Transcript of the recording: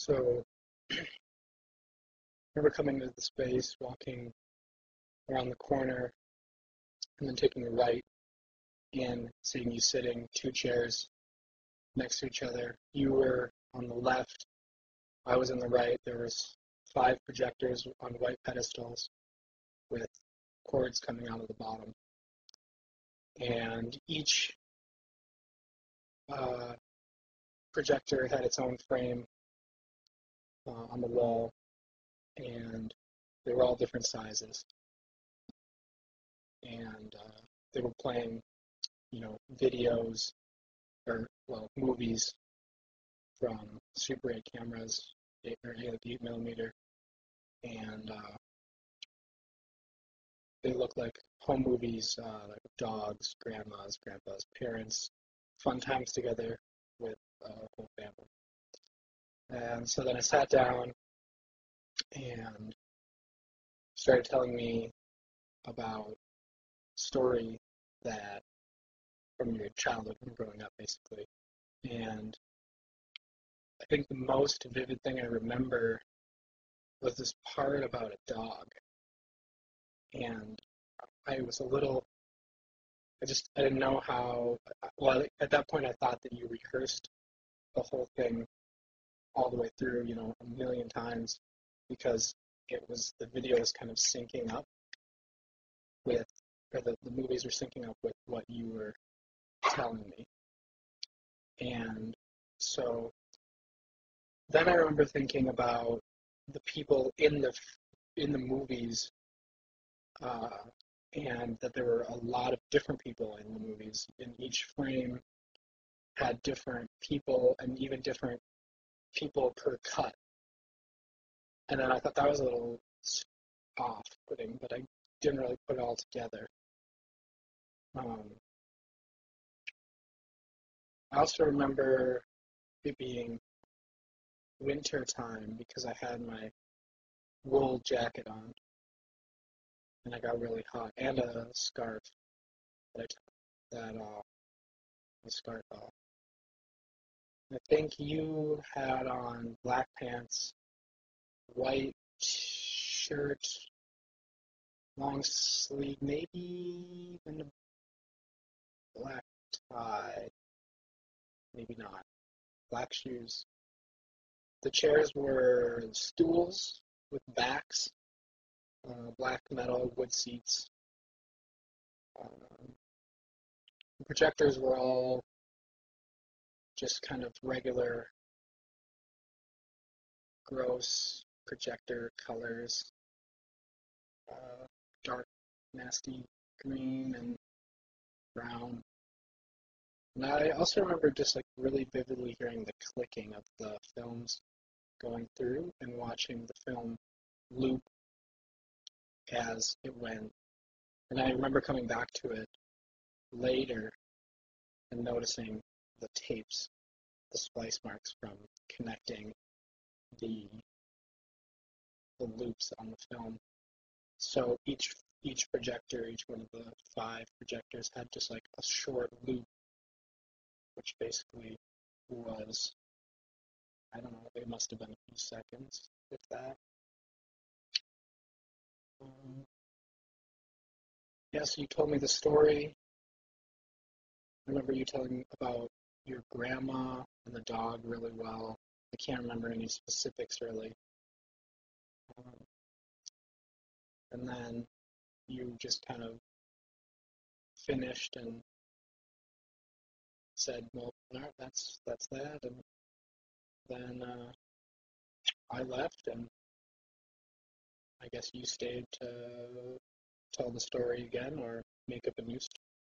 So I remember coming to the space, walking around the corner, and then taking a right and seeing you sitting two chairs next to each other. You were on the left, I was on the right. There was five projectors on white pedestals with cords coming out of the bottom. And each uh, projector had its own frame on the wall, and they were all different sizes. And they were playing, videos or movies from Super 8 cameras, 8 millimeter, and they look like home movies, like dogs, grandmas, grandpas, parents, fun times together with the whole family. And so then I sat down and started telling me about a story that from your childhood, from growing up, basically. And I think the most vivid thing I remember was this part about a dog. And I was a little, I didn't know how, well, at that point I thought that you rehearsed the whole thing all the way through, a million times because the video was kind of syncing up with, or the movies were syncing up with what you were telling me. And so then I remember thinking about the people in the movies, uh, and that there were a lot of different people in the movies. And each frame had different people and even different people per cut. And then I thought that was a little off-putting, but I didn't really put it all together. I also remember it being winter time because I had my wool jacket on and I got really hot, and a scarf that I took the scarf off. I think you had on black pants, white shirt, long sleeve, maybe even a black tie, maybe not. Black shoes. The chairs were stools with backs, black metal wood seats. The projectors were all just kind of regular, gross projector colors, dark, nasty green and brown. And I also remember just like really vividly hearing the clicking of the films going through and watching the film loop as it went. And I remember coming back to it later and noticing the tapes, the splice marks from connecting the loops on the film. So each projector, each one of the five projectors had just like a short loop, which basically was, I don't know, it must have been a few seconds, if that. Yeah, so you told me the story. I remember you telling me about your grandma and the dog really well. I can't remember any specifics really. Um, and then you just kind of finished and said, "Well, all right, that's that." And then I left, and I guess you stayed to tell the story again or make up a new story.